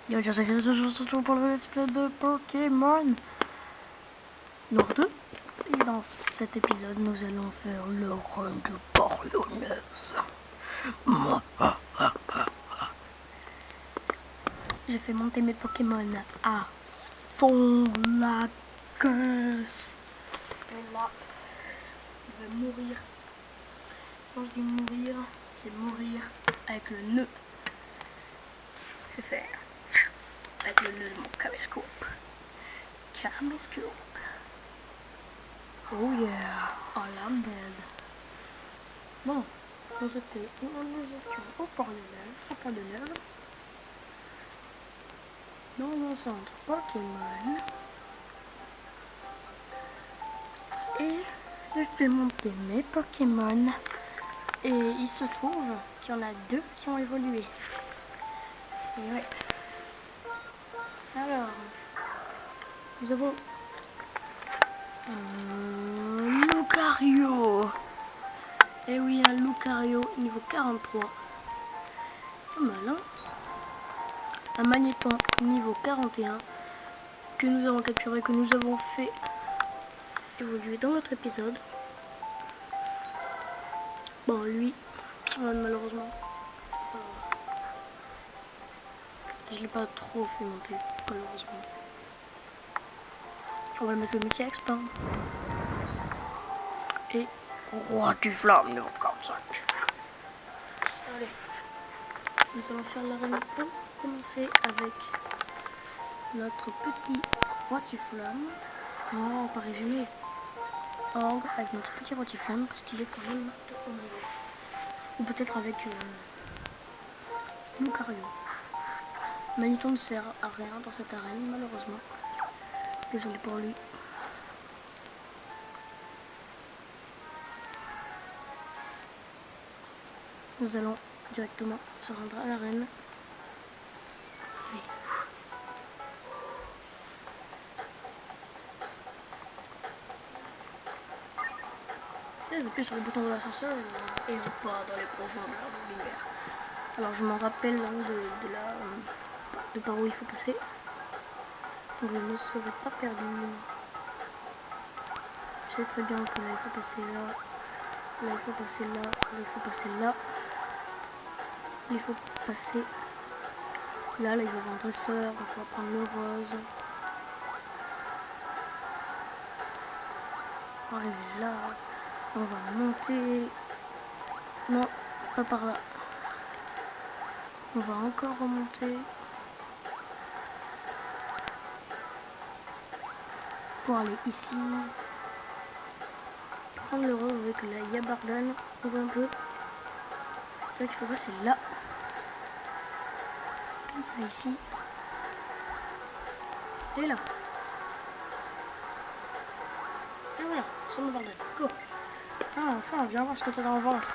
Yo, je suis pour le let's play de Pokémon Noir 2. Et dans cet épisode, nous allons faire le run de Borlonneuse. J'ai fait monter mes Pokémon à fond la caisse. Et là, je vais mourir. Quand je dis mourir, c'est mourir avec le nœud. Je vais faire avec le nœud de mon caméscope. Oh yeah, oh là, I'm dead. Bon, nous étions au Port-de-Neige, dans un centre Pokémon. Et j'ai fait monter mes Pokémon. Et il se trouve qu'il y en a 2 qui ont évolué. Et ouais. Alors, nous avons un Lucario. Et oui, un Lucario niveau 43. Pas mal, hein? Un Magnéton niveau 41 que nous avons capturé, que nous avons fait évoluer dans notre épisode. Bon, lui, malheureusement, je l'ai pas trop fait monter, malheureusement. On va mettre le multi-exp. Hein. Et Roi du Flamme niveau 45. Allez, nous allons faire l'arène 1. Commencer avec notre petit Roi du Flamme. Oh, pas résumé. Ordre avec notre petit Roi du Flamme parce qu'il est quand même de haut niveau. Ou peut-être avec Lucario. Magnéton ne sert à rien dans cette arène, malheureusement. Désolé pour lui. Nous allons directement se rendre à l'arène. J'ai appuyé sur le bouton de l'ascenseur et on part dans les profondeurs de l'univers. Alors je m'en rappelle de par où il faut passer. Donc je ne serai pas perdu. Je sais très bien que là il faut passer là. Là il faut passer là. Là il faut passer là. Il faut passer là. Là il va y avoir un dresseur. Donc on va prendre le rose. On va arriver là. On va monter. Non, pas par là. On va encore remonter. Pour aller ici. Prendre le rose avec la Yabardane. On va un peu. Donc il faut passer là. Comme ça ici. Et là. Et voilà, c'est mon bordel. Go. Ah, enfin, viens voir ce que t'as dans le ventre.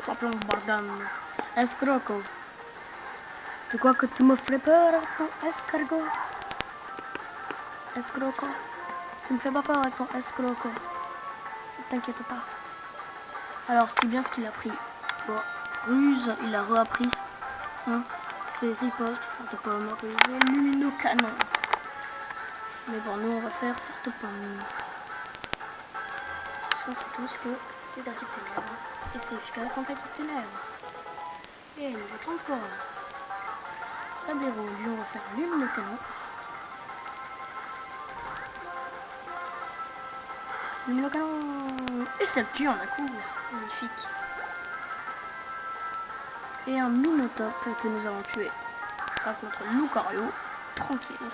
Champion Bardane. Escroco. Tu crois que tu me ferais peur avec ton escargot? Escroco. Tu me fais pas peur avec ton escroco. T'inquiète pas. Alors, ce qui est bien, c'est qu'il a pris ruse, il a réappris. Hein, riposte, forte pomme, lumino canon. Mais bon, nous on va faire forte pomme. Parce qu'on sait tous que c'est un type ténèbres. Et c'est efficace contre les types ténèbres. Et niveau 33. Sablero, lui on va faire lumino canon. Lumino canon. Et ça le tue en un coup. Magnifique. Et un Minotape que nous avons tué avec notre Lucario, tranquille.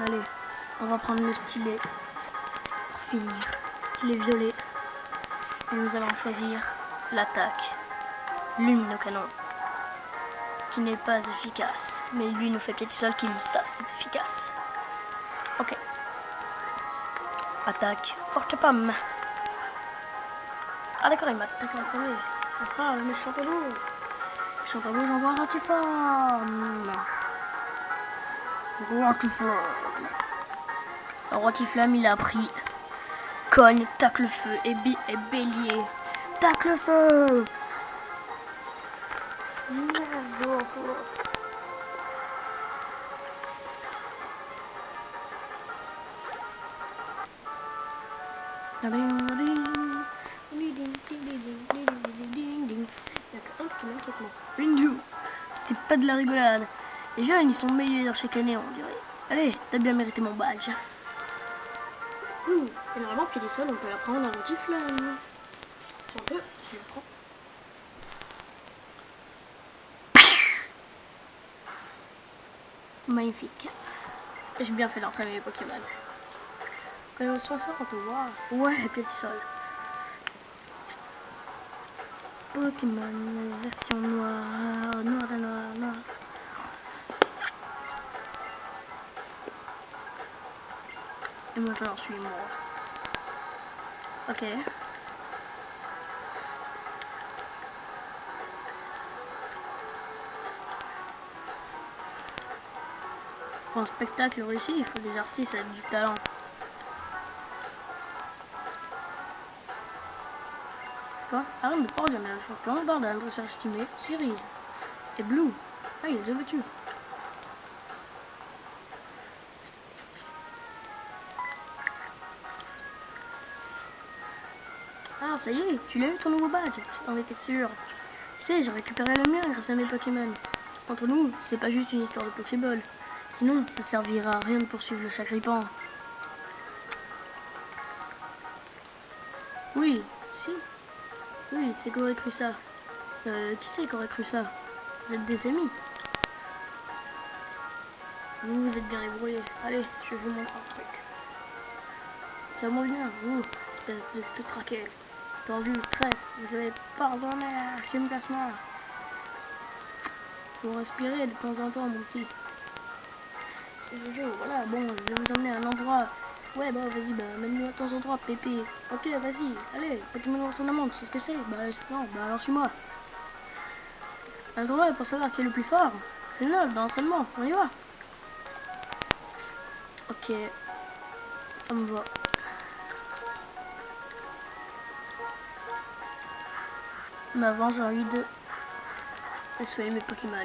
Allez, on va prendre le stylet pour finir. Stylet violet. Et nous allons choisir l'attaque Lumino-Canon, qui n'est pas efficace. Mais lui nous fait quelque chose qui ça c'est efficace. Ok. Attaque forte pomme. Ah d'accord, il m'a attaqué en premier. Ah, le méchant pélo. Méchant pélo, j'envoie un Rotiflamme. Rotiflamme. Rotiflamme, il a pris. Cogne, tacle le feu et bélier. Tacle le feu. Il n'y a qu'un qui m'inquiète. Rindu. C'était pas de la rigolade. Les jeunes, ils sont meilleurs chaque année, on dirait. Allez, t'as bien mérité mon badge. Et normalement, pied des sols, on peut la prendre à Rotiflamme. Si on peut, je le prends. Magnifique. J'ai bien fait d'entraîner les Pokémon. Quand même 60, waouh. Ouais, pied des sols. Pokémon version noire, noire. Et moi j'en suis mort. Ok. Pour un spectacle réussi, il faut des artistes avec du talent. Quoi? Arrête de parler, mais je champion, bordel, dresseur estimé, Cerise. Et Blue. Ah, il les a battus. Ah, ça y est, tu l'as eu ton nouveau badge. On était sûr. Tu sais, j'ai récupéré le mien grâce à mes Pokémon. Entre nous, c'est pas juste une histoire de Pokéball. Sinon, ça servira à rien de poursuivre le Chagripan. Oui, si. Oui, c'est qu'aurait cru ça. Qui c'est qu'aurait cru ça? Vous êtes des amis. Vous vous êtes bien débrouillés. Allez, je vais vous montrer un truc. Tiens-moi bien, vous, espèce de tout traqué. Tendu, traite, vous avez pardonné, je me place mal. Vous respirez de temps en temps, mon petit. C'est le jeu, voilà, bon, je vais vous emmener à un endroit. Ouais, bah vas-y, bah mène-nous à ton endroit, Pépé. Ok, vas-y, allez, Pokémon Tournament, tu sais ce que c'est? Bah non, bah alors suis-moi. Un tournoi pour savoir qui est le plus fort. Génial, dans l'entraînement, on y va. Ok, ça me va. Mais avant, j'ai envie de soigner mes Pokémon.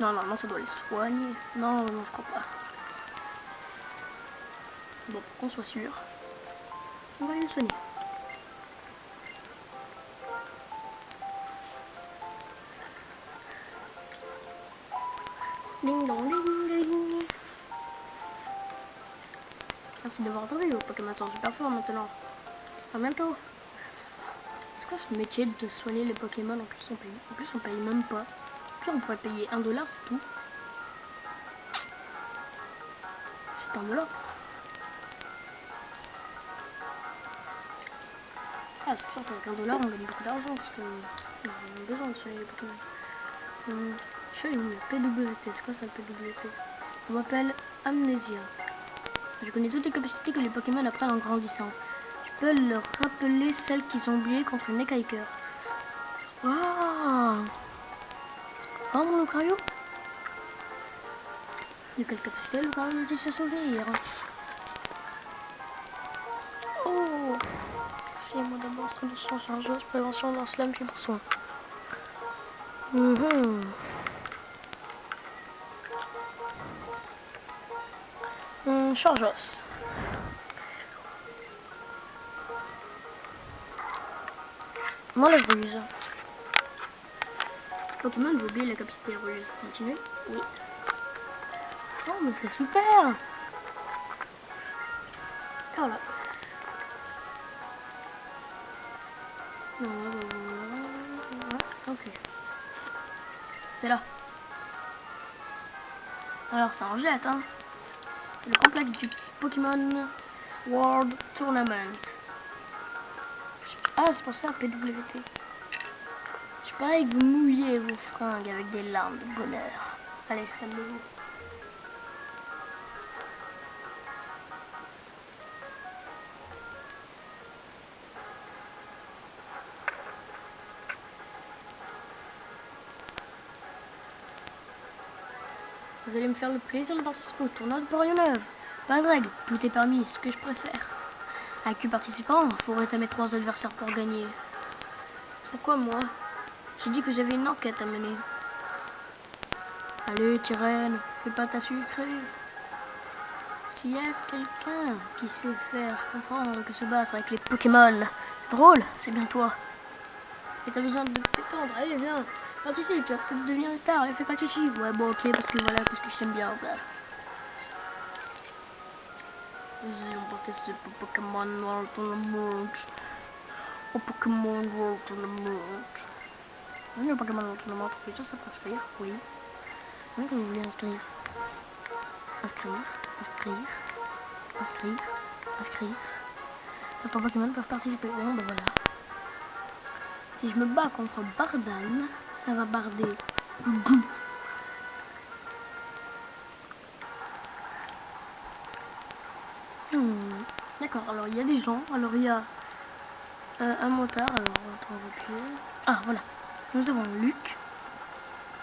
Non, ça doit les soigner. Non, je crois pas. Bon, pour qu'on soit sûr, on va les soigner. Ding dong ding ding. Merci d'avoir entendu, vos Pokémon sont super forts maintenant. À bientôt. C'est quoi ce métier de soigner les Pokémon? En plus on paye même pas. Puis on pourrait payer $1, c'est tout. C'est $1. Ah, c'est sûr qu'avec $1 on gagne beaucoup d'argent parce que on a besoin de soigner les Pokémon. Je sais où le PWT, c'est quoi ça le PWT? On m'appelle Amnesia. Je connais toutes les capacités que les Pokémon apprennent en grandissant. Tu peux leur rappeler celles qu'ils ont oubliées contre une écaille-cœur. Waouh! Oh mon Lucario! De quelle capacité le Lucario dit se souvenir? Oh! C'est moi d'abord solution changeuse, prévention dans slam, puis pour soin. Chargeos. Moi la ruse. Ce Pokémon veut oublier la capacité ruse. Continue? Oui. Oh mais c'est super! Voilà. Ok. C'est là. Alors ça en jette, hein. C'est le complexe du Pokémon World Tournament. Ah, c'est pour ça PWT. Je parie que vous mouillez vos fringues avec des larmes de bonheur. Allez, calmez-vous. Vous vous allez me faire le plaisir de participer au tournoi de Porionneuve. Pas de règle, tout est permis, ce que je préfère. Avec 8 participants, il faut rétamer 3 adversaires pour gagner. C'est quoi moi? J'ai dit que j'avais une enquête à mener. Allez, Tyrène, fais pas ta sucrée. S'il y a quelqu'un qui sait faire comprendre que se battre avec les Pokémon, c'est drôle, c'est bien toi. Et t'as besoin de t'étendre, allez viens, participe, tu vas peut-être devenir une star, allez fais pas de chichi. Ouais bon ok, parce que voilà, parce que je t'aime bien. Vas-y, on participe au Pokémon World Tournament. Au Pokémon World Tournament. Oui, le Pokémon World Tournament, on peut ça pour inscrire, oui. Oui, vous voulez inscrire. Inscrire. Certains Pokémon peuvent participer. Bon, ben voilà. Si je me bats contre Bardan, ça va barder. D'accord, alors il y a des gens. Alors il y a un motard. Alors attends, ah voilà. Nous avons Luc,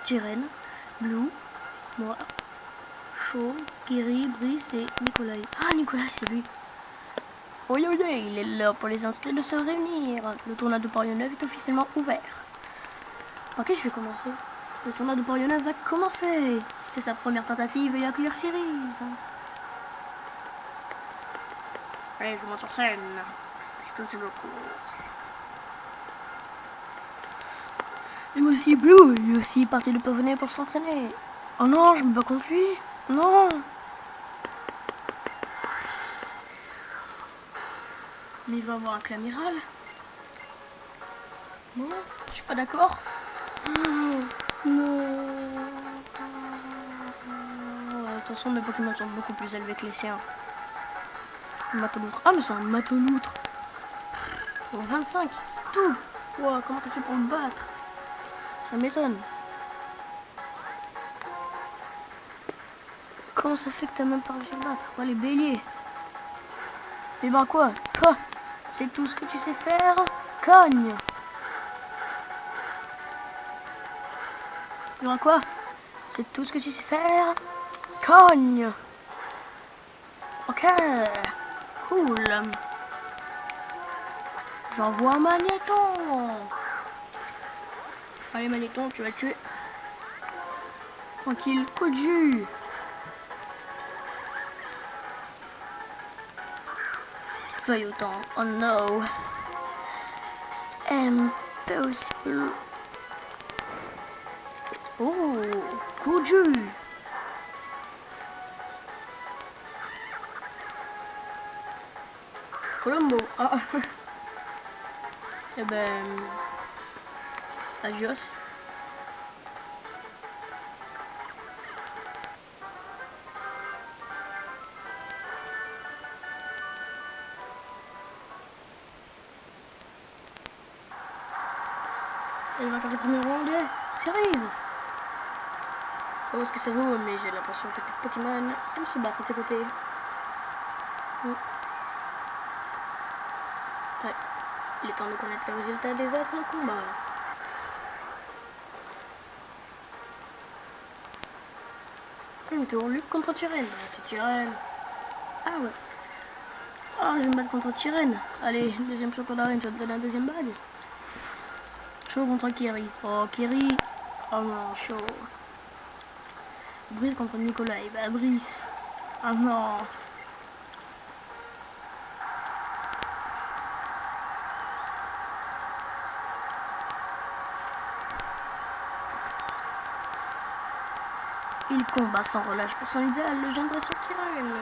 Tyrène, Blue, moi, Shaw, Kiri, Brice et Nicolas. Ah, Nicolas, c'est lui. Oui, il est là pour les inscrits de se réunir. Le tournoi de Porionneuve est officiellement ouvert. Ok, je vais commencer. Le tournoi de Porionneuve va commencer. C'est sa première tentative, veuillez accueillir Cerise. Allez, je monte sur scène. Je te le cours. Et voici Blue, lui aussi parti de Pavonnet pour s'entraîner. Oh non, je me bats contre lui. Non. Mais il va avoir un clamiral. Non, je suis pas d'accord. Non. Attention, mes Pokémon sont beaucoup plus élevés que les siens. Matoloutre. Ah, mais c'est un Matoloutre. Bon, 25, c'est tout. Wow, comment t'as fait pour me battre? Ça m'étonne. Comment ça fait que t'as même pas réussi à me battre? Oh, les béliers. Et ben quoi? Toi, c'est tout ce que tu sais faire? Cogne. Et ben quoi? C'est tout ce que tu sais faire? Cogne. Ok. Cool. J'envoie un magnéton. Allez, magnéton, tu vas le tuer. Tranquille, coup de jus. Feuille autant. Oh no. Impossible. Oh, coup de jus. Colombo. Ah. Eh ben... Adios. Elle va attaquer le premier round. Cerise. Je sais pas ce que ça vaut, mais j'ai l'impression que tes Pokémon aiment se battre à tes côtés. Ouais. Il est temps de connaître le résultat des autres combats. Premier tour, Luc contre Tyrène. C'est Tyrène. Ah ouais. Ah, je vais me battre contre Tyrène. Allez, deuxième champion d'arène, tu vas me donner un deuxième badge. Chaud contre Kiri. Oh, Kiri. Oh non, chaud. Brice contre Nicolas. Bah, Brice. Ah non. Il combat sans relâche pour son idéal, le jeune dresseur Tyrène.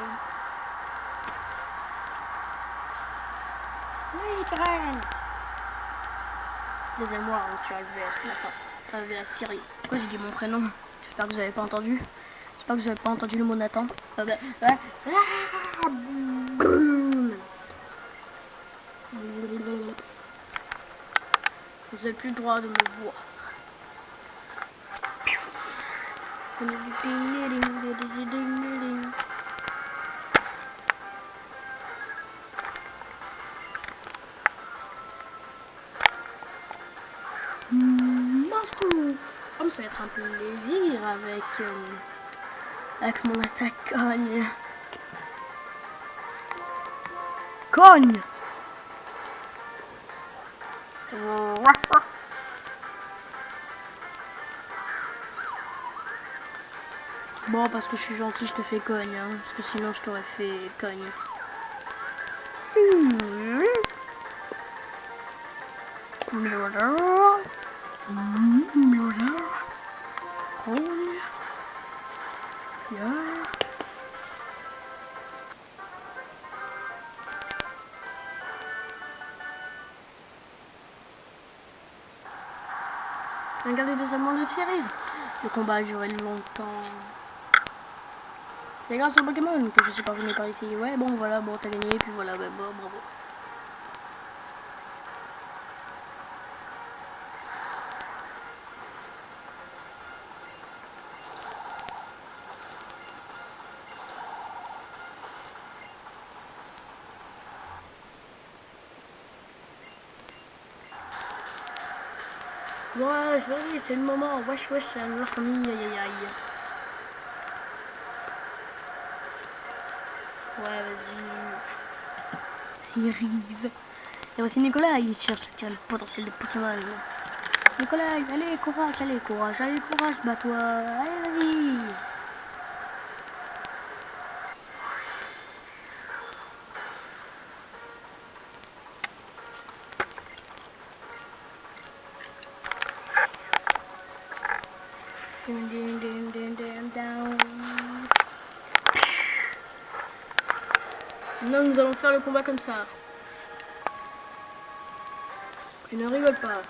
Oui, Tyrène. Deuxième round, tu as le VS, d'accord. Tu as le VS Siri. Pourquoi j'ai dit mon prénom? J'espère que vous n'avez pas entendu. J'espère que vous n'avez pas entendu le mot Nathan. Vous n'avez plus le droit de me voir. Monster. Comme ça va être un plaisir avec Avec mon attaque cogne. Cogne. Bon, parce que je suis gentil, je te fais cogne, hein, parce que sinon je t'aurais fait cogne. Regardez deux allemands de series. Le combat a duré longtemps. C'est grâce au Pokémon que je suis parvenu par ici. Ouais, bon, voilà, bon, t'as gagné, puis voilà, ouais, bon, bravo. Ouais, c'est le moment. Wesh, wesh, la famille, aïe, aïe, aïe. Ouais, vas-y. Cerise. Et voici Nicolas, il cherche à tirer le potentiel de Pokémon. Nicolas, allez, courage, allez, courage, allez, courage, bats-toi. Allez, vas-y. Non, nous allons faire le combat comme ça. Tu ne rigoles pas.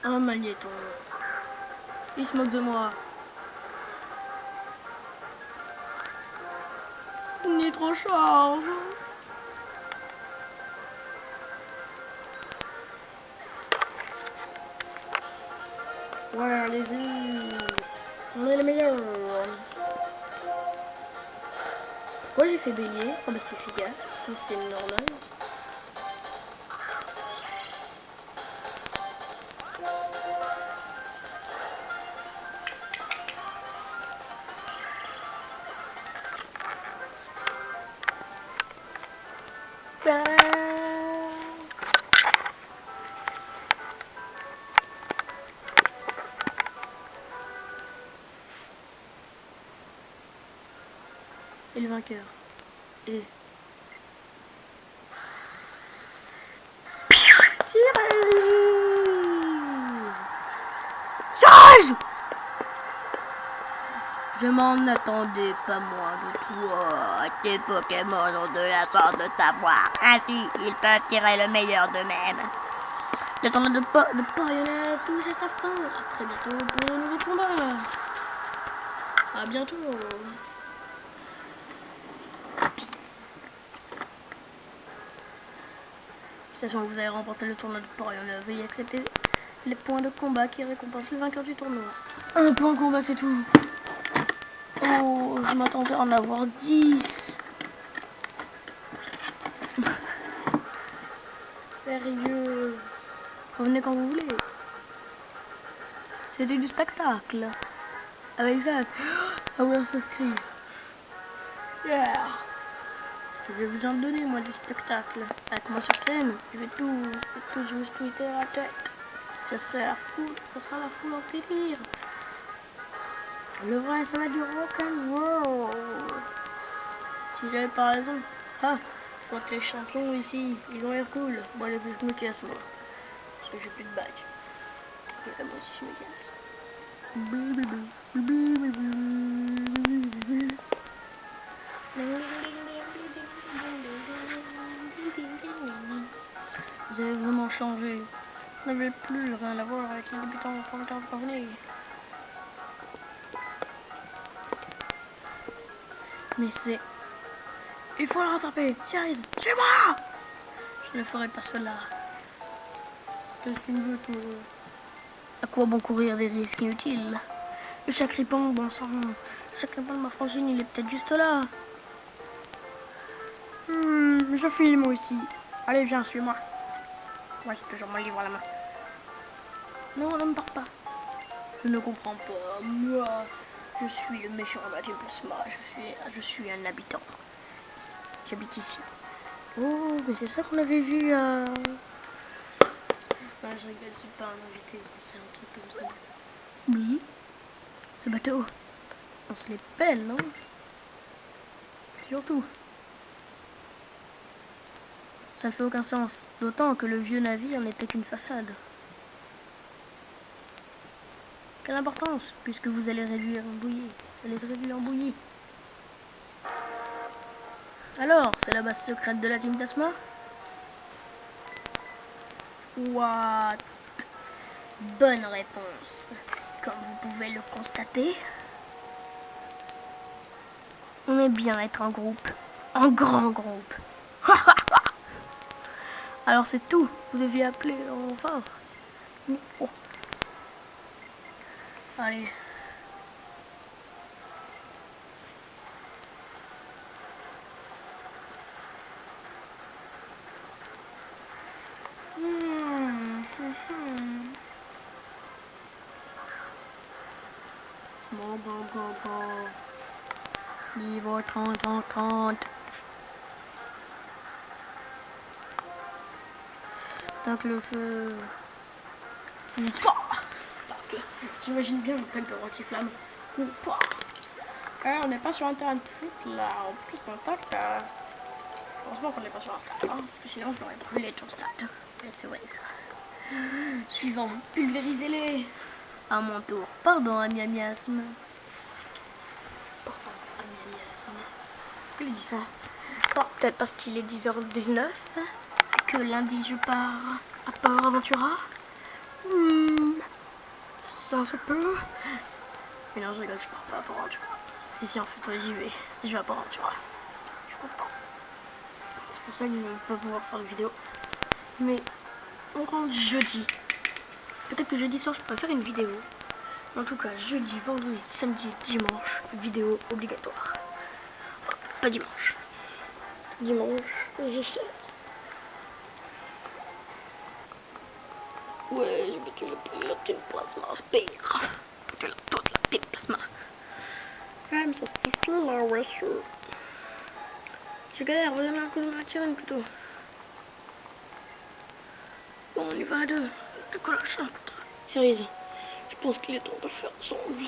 Un magnéton. Il se moque de moi. Nitro charge. Voilà, allez-y. On est les meilleurs. Pourquoi j'ai fait bélier? Oh bah c'est efficace. C'est normal. Et le vainqueur. Et... Charge! Je m'en attendais pas moins de toi. Tes Pokémon ont de la sorte de savoir. Ainsi, ils peuvent tirer le meilleur d'eux-mêmes. Le tournoi de Poriona touche à sa fin. À très bientôt pour un nouveau combat. À bientôt. Sachant que vous avez remporté le tournoi de Poriona, veuillez accepter les points de combat qui récompensent le vainqueur du tournoi. Un point de combat, c'est tout. Oh, je m'attendais à en avoir 10. Sérieux. Revenez quand vous voulez. C'était du spectacle. Avec ça. Ah ouais, on s'inscrit. Yeah. Je vais vous en donner, moi, du spectacle. Avec moi sur scène, je vais tout juste tweeter la tête. Ça sera la foule en délire. Le vrai, ça va du rock'n'roll. Si j'avais pas raison. Ah, je crois que les champions ici, ils ont l'air cool. Bon, allez, je me casse, moi. Parce que j'ai plus de badge. Et moi aussi, je me casse. Vous avez vraiment changé. Vous n'avez plus rien à voir avec les débutants en train de parvenir. Mais c'est... Il faut le rattraper. Cerise, suis-moi. Je ne ferai pas cela. Qu'est-ce que tu veux que... À quoi bon courir des risques inutiles? Le Chacripan, bon sang. Le Chacripan de ma frangine, il est peut-être juste là. Je file moi aussi. Allez, viens, suis-moi. Moi, j'ai toujours mon livre à la main. Non, ne me parle pas. Je ne comprends pas. Moi, je suis le méchant de la Team Plasma. Je suis un habitant. J'habite ici. Oh, mais c'est ça qu'on avait vu à... Non, je rigole, c'est pas un invité. C'est un truc comme ça. Oui. Ce bateau. On se les pèle, non? Surtout. Ça ne fait aucun sens. D'autant que le vieux navire n'était qu'une façade. Quelle importance, puisque vous allez réduire en bouillie. Vous allez se réduire en bouillie. Alors, c'est la base secrète de la Team Plasma? What? Bonne réponse. Comme vous pouvez le constater, on aime bien être en groupe. En grand groupe. Alors c'est tout. Vous deviez appeler en phare. Oh. Allez. Bon. Niveau 30. Donc le feu. J'imagine bien le tac de anti-flamme. On n'est pas sur un terrain de foot là, en plus contact. Heureusement qu'on n'est pas sur un stade, hein, parce que sinon je l'aurais brûlé ton stade. Mais c'est vrai ça. Suivant, pulvérisez-les. À mon tour, pardon, ami miasme. Qui lui dit ça? Oh, peut-être parce qu'il est 10h19 que lundi je pars à Port Aventura. Ça se peut. Mais non, je rigole, je pars pas à Port Aventura. Si, en fait, ouais, j'y vais. Je vais à Port Aventura. Je suis content. C'est pour ça que je ne vais pas pouvoir faire de vidéo. Mais on rentre jeudi. Peut-être que jeudi soir, je peux faire une vidéo. En tout cas, jeudi, vendredi, samedi, dimanche, vidéo obligatoire. Enfin, pas dimanche. Dimanche, je sais. Ouais, j'ai battu la Team Plasma Spire. Toute la Team Plasma. Ouais, mais ça suffit là, ouais. Je galère, redonne un coup de main à Tyrion plutôt. Bon, on y va à deux. T'as quoi la chambre? Cerise, je pense qu'il est temps de le faire ensemble.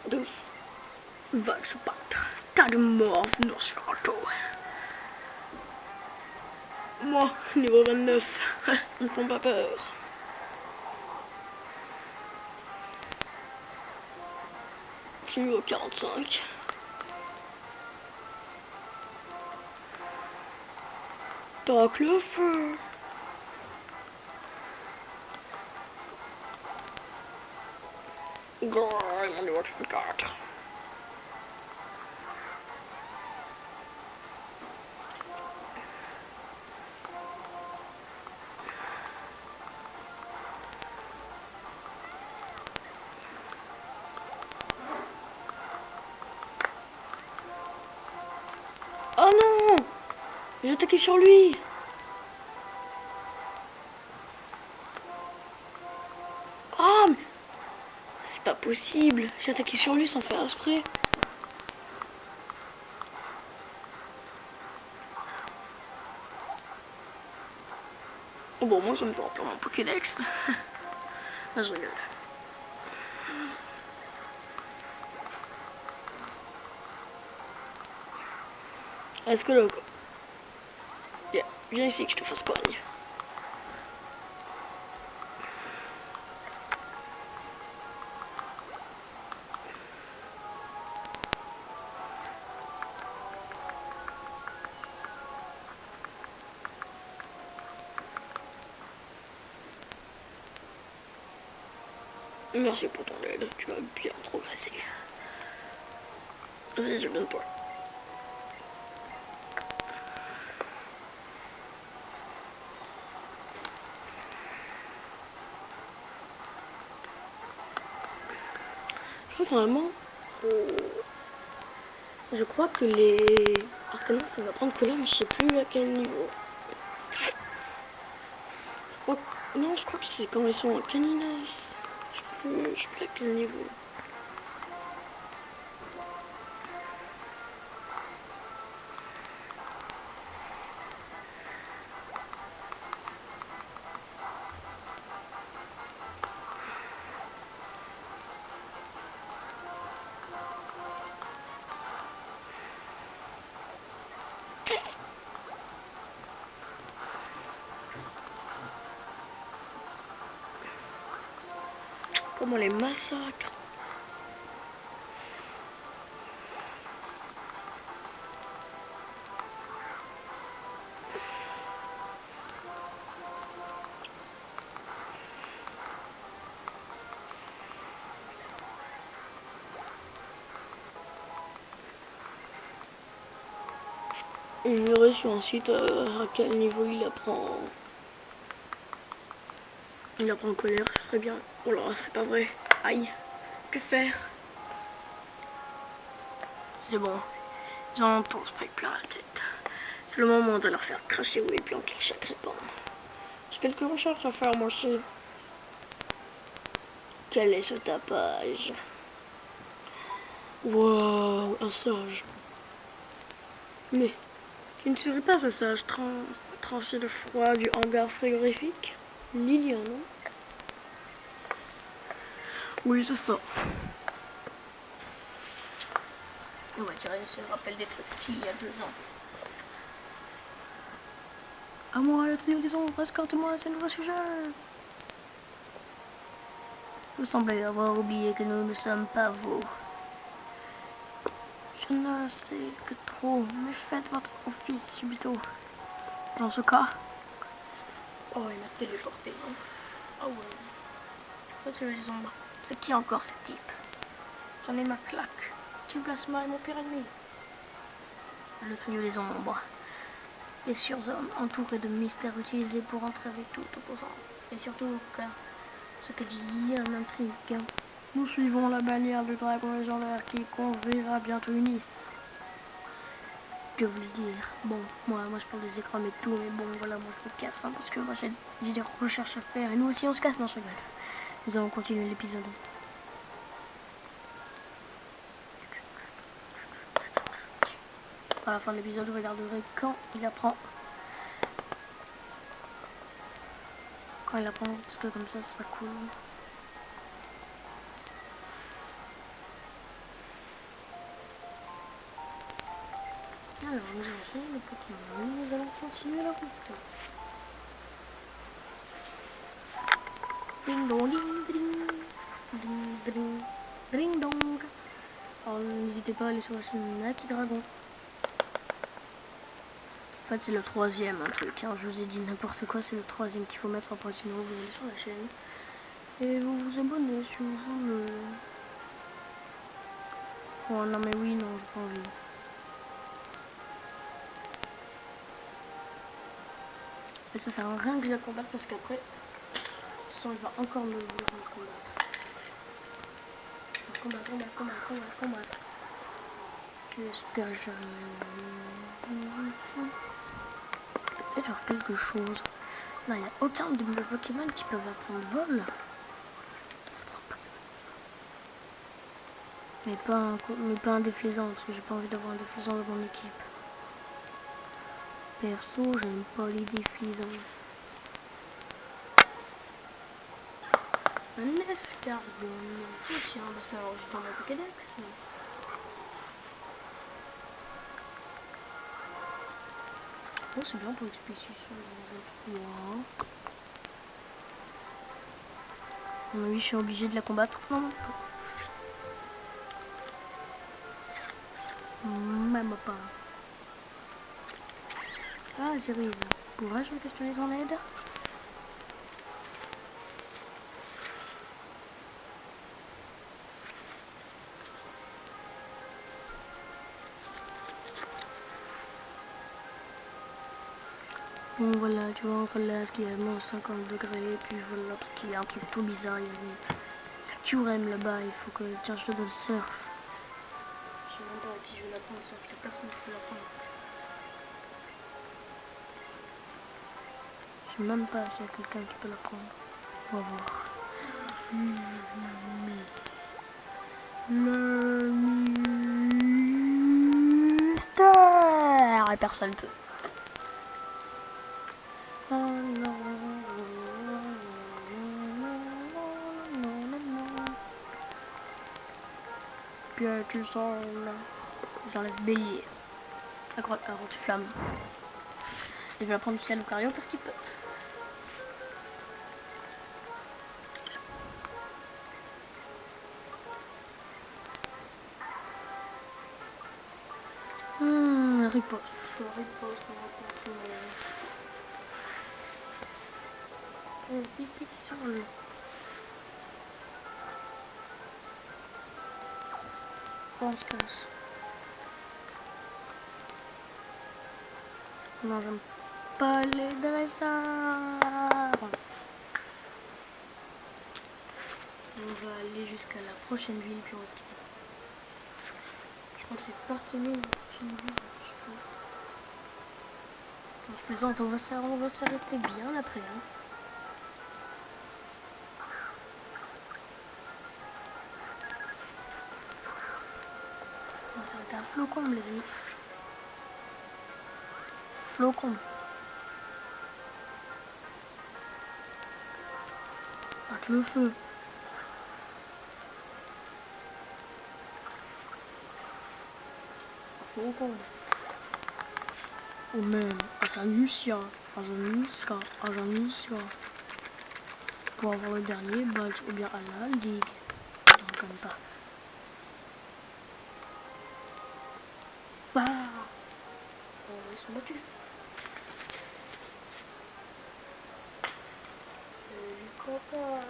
Deux va se battre. Tas de morts dans ce château. Moi, niveau 29, ils me font pas peur. Je suis niveau 45. Donc le feu. Mon niveau 34. Oh non! J'ai attaqué sur lui! Ah, mais c'est pas possible! J'ai attaqué sur lui sans faire exprès. Oh bon, moi je me vois pour mon Pokédex. Ah, je rigole. Est-ce que là quoi? Yeah. Viens ici que je te fasse cogne. Merci pour ton aide, tu as bien progressé. Vas-y, j'ai besoin de toi. Normalement, je crois que les Par contre, on va prendre couleur, mais je sais plus à quel niveau. Non, je crois que c'est quand ils sont en canina. Je sais plus à quel niveau. Comment les massacres. Je verrai sur un site à quel niveau il apprend. Il apprend colère, ce serait bien. Oh là, c'est pas vrai. Aïe, que faire? C'est bon, j'en entends se plein la tête. C'est le moment de leur faire cracher ou et puis enclencher chaque répand. J'ai quelques recherches à faire moi aussi. Quel est ce tapage? Wow, un sage. Mais, tu ne serais pas ce sage tranché de froid du hangar frigorifique? Lilian, non? Oui, c'est ça. On va tirer, ça me rappelle des trucs qu'il y a 2 ans. À moi, le trio des ombres, escorte-moi à ce nouveau sujet. Vous semblez avoir oublié que nous ne sommes pas vous. Je ne sais que trop, mais faites votre office subito. Dans ce cas... Oh, il m'a téléporté. Hein. Oh ouais. Le trio des ombres. C'est qui encore ce type? J'en ai ma claque. Team Plasma est mon pire ennemi. Le trio des ombres. Des surhommes entourés de mystères utilisés pour entraver tout opposant. Et surtout, car ce que dit Lilian m'intrigue. Nous suivons la bannière du dragon légendaire qui conduira bientôt Nice. Que voulez dire? Bon, moi je prends des écrans et tout, mais bon voilà, moi je me casse hein, parce que moi j'ai des recherches à faire et nous aussi on se casse, non je rigole. Nous allons continuer l'épisode. À la fin de l'épisode, je regarderai quand il apprend. Quand il apprend, parce que comme ça, ce sera cool. Alors, nous allons changer le Pokémon. Nous allons continuer la route. Ding dong, ding ding. Ding ding. Ding dong. Alors, n'hésitez pas à aller sur la chaîne Naki Dragon. En fait, c'est le 3e, un truc. Hein. Je vous ai dit n'importe quoi, c'est le 3e qu'il faut mettre après. Sinon, vous allez sur la chaîne. Et vous vous abonnez si vous voulez. Oh non, mais oui, non, j'ai pas envie. Et ça sert à rien que je la combatte parce qu'après, sinon, il va encore me combattre. Combattre. Qu'est-ce que je... Peut-être faire quelque chose. Non, il n'y a aucun de mes Pokémon qui peuvent apprendre vol. Mais pas un déflaisant, parce que j'ai pas envie d'avoir un déflaisant dans mon équipe. Perso, j'aime pas les déflaisants. Un escargot. Oh, tiens, bah ça enregistre dans mon Pokédex. Oh, c'est bien pour une spécifique sur le 3. Oui, je suis obligée de la combattre. Non, même pas. Ah, Cerise, pourrais-je me questionner ton aide? Bon voilà, tu vois, entre là, ce qui est à moins 50 degrés, et puis voilà, parce qu'il y a un truc tout bizarre, il y a Turem là-bas, il faut que... Tiens, je te donne surf. Je sais même pas à qui je vais l'apprendre, surf, personne ne peut l'apprendre. Je sais même pas s'il y a quelqu'un qui peut la prendre. On va voir. Le mystère. Et personne peut. Puis tu sens là. J'enlève bélier. À grotte flamme. Et je vais la prendre du ciel Lucario parce qu'il peut. Riposte. Parce que riposte, on va penser. Vite sur le. On se casse. Non, j'aime pas les dressards. On va aller jusqu'à la prochaine ville puis on va se quitter. Je crois que c'est parsemé la prochaine ville. Non, je plaisante, on va s'arrêter bien après. Hein. On va s'arrêter à Flocombe les amis. Flocombe. Avec le feu. Flocombe. Ou même à Janusia. Pour avoir le dernier badge ou bien à la ligue. Non, quand même pas. Bah. Ils sont battus. C'est du copain.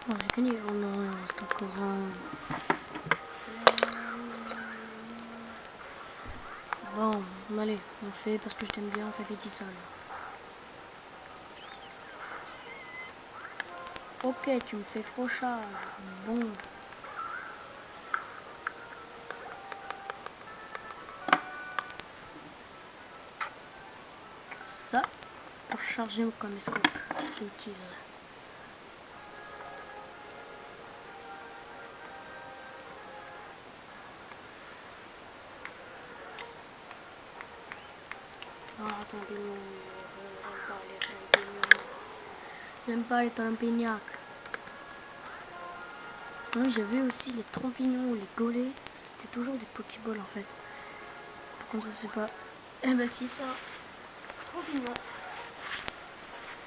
Bon, j'ai gagné. Oh non, c'est encore un. Bon, allez, on fait parce que je t'aime bien, on fait petit seul. Ok, tu me fais fauchage. Bon. Ça, c'est pour charger mon caméscope. C'est utile. Ah, champignons. J'aime pas les champignons. Oui, j'avais aussi les champignons ou les golets. C'était toujours des Pokéballs en fait. Par contre, ça c'est pas. Eh ben si, ça.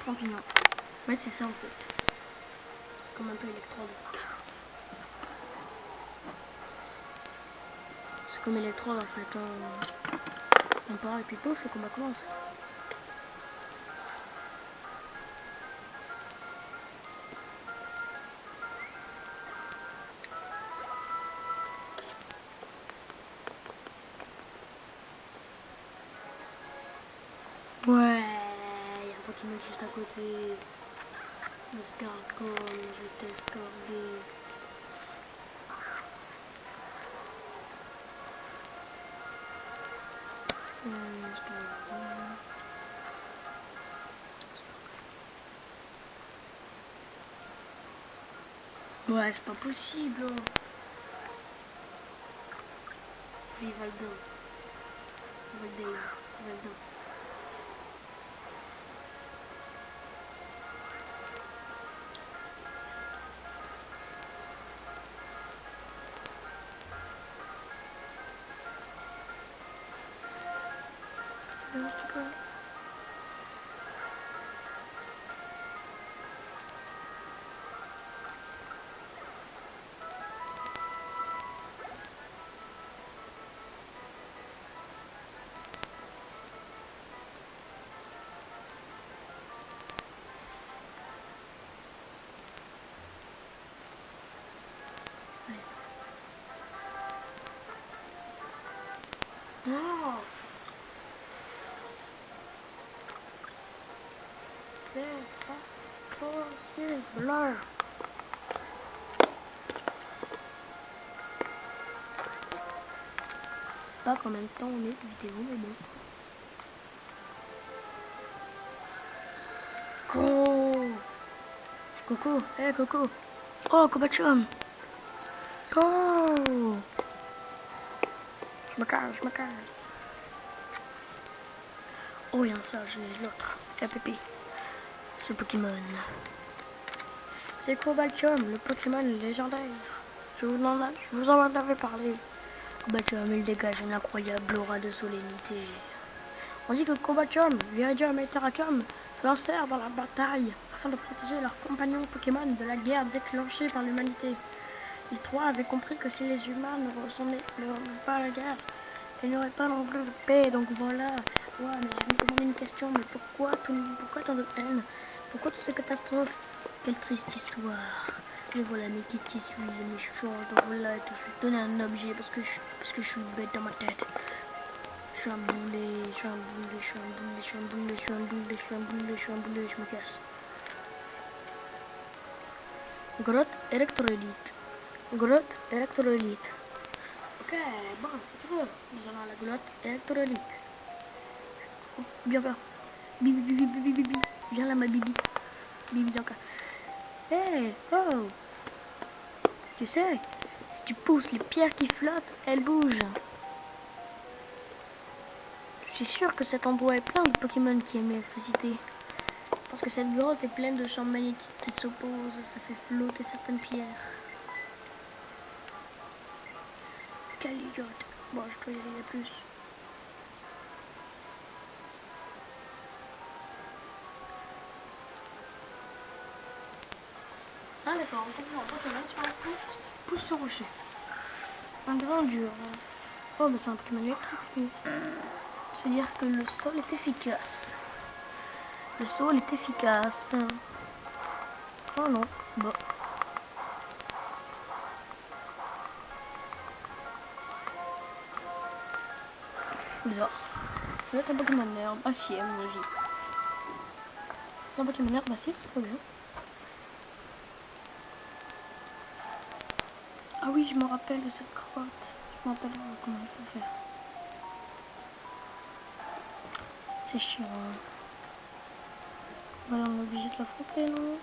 Champignons. Ouais, c'est ça en fait. C'est comme un peu électrode. C'est comme électrode en fait. On part et puis pouf, le combat commence. Ouais, il y a un Pokémon juste à côté. Escargot, je vais t'escorguer. Ouais, c'est pas possible. Vivaldo. Vivaldo. Non. C'est pas possible. Je sais pas combien de temps on est vidéo, mais bon. Go. Coco, hey Coco. Oh, Kobachum. Go. Je me casse. Oh, il y a un sage, l'autre. La pépé. Ce Pokémon. C'est Kobachum, le Pokémon légendaire. Je vous en avais parlé. Kobachum, il dégage une incroyable aura de solennité. On dit que Kobachum, Viridium et Terracum se lancèrent dans la bataille afin de protéger leurs compagnons Pokémon de la guerre déclenchée par l'humanité. Les trois avaient compris que si les humains ne ressentaient pas la guerre, il n'y aurait pas non plus de paix. Donc voilà. Ouais, mais je me demandais une question, mais pourquoi tant de haine? Pourquoi toutes ces catastrophes? Quelle triste histoire. Et voilà, mais qui suis les méchants. Donc voilà, je vais donner un objet parce que je suis bête dans ma tête. Je suis un boulet, je me casse. Grotte électrolyte. Ok, bon, si tu veux, nous allons à la grotte électrolyte. Oh, bien. Bibi. Viens là, ma bibi. Bibi Bianca. Hey, oh. Tu sais, si tu pousses les pierres qui flottent, elles bougent. Je suis sûre que cet endroit est plein de Pokémon qui aiment l'électricité. Parce que cette grotte est pleine de champs magnétiques qui s'opposent, ça fait flotter certaines pierres. Quel idiote. Bon, je dois y aller plus. Ah d'accord, on comprend un Pokémon sur un pouce sur rocher. Un grand dur. Oh, mais c'est un Pokémon électrique. C'est-à-dire que le sol est efficace. Oh non, bon. Bizarre. Ça va être un Pokémon herbe acier à mon avis. C'est un Pokémon herbe acier, c'est trop bien. Ah oui, je me rappelle de cette grotte. Je me rappelle comment il faut faire. C'est chiant. Bah, on est obligé de l'affronter, non?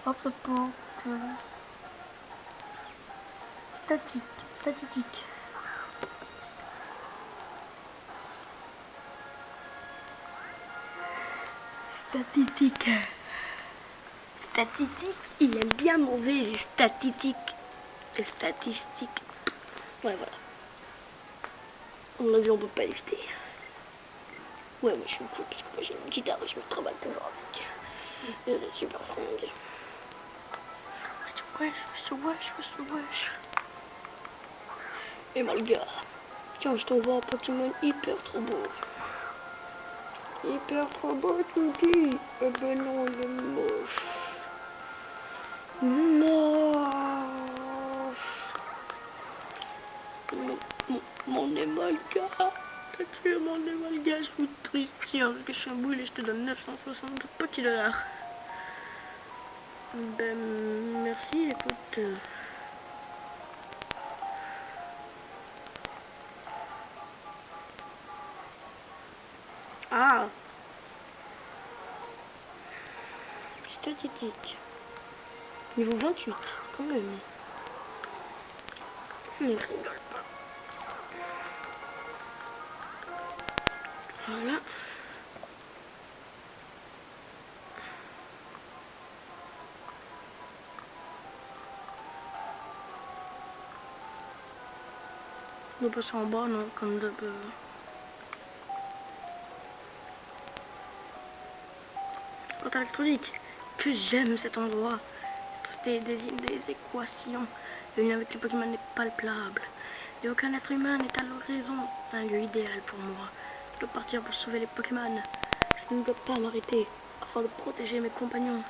Oh, peut-être pas. Statique. Il aime bien manger les statistiques. Les statistiques. Ouais, voilà. À mon avis, on peut pas l'éviter. Ouais, moi je suis cool parce que moi j'ai une guitare et je me travaille toujours avec. Elle est super longue. Wesh. Et Malga. Tiens, je t'envoie un Pokémon hyper trop beau. Tu me dis. Eh ben non, il est moche. Mon Emalga. T'as tué mon Emalga, je suis triste. Tiens, que je suis un boulet, je te donne 960 petits dollars. Ben, merci, écoute. Ah. Statistique. Niveau 28, quand même. Ne rigole pas. Voilà. On va passer en bas, non, comme de peu. Grotte électronique. Que j'aime cet endroit. C'était des équations. Le lien avec les Pokémon n'est palpable. Et aucun être humain n'est à l'horizon. Un lieu idéal pour moi. Je dois partir pour sauver les Pokémon. Je ne dois pas m'arrêter afin de protéger mes compagnons.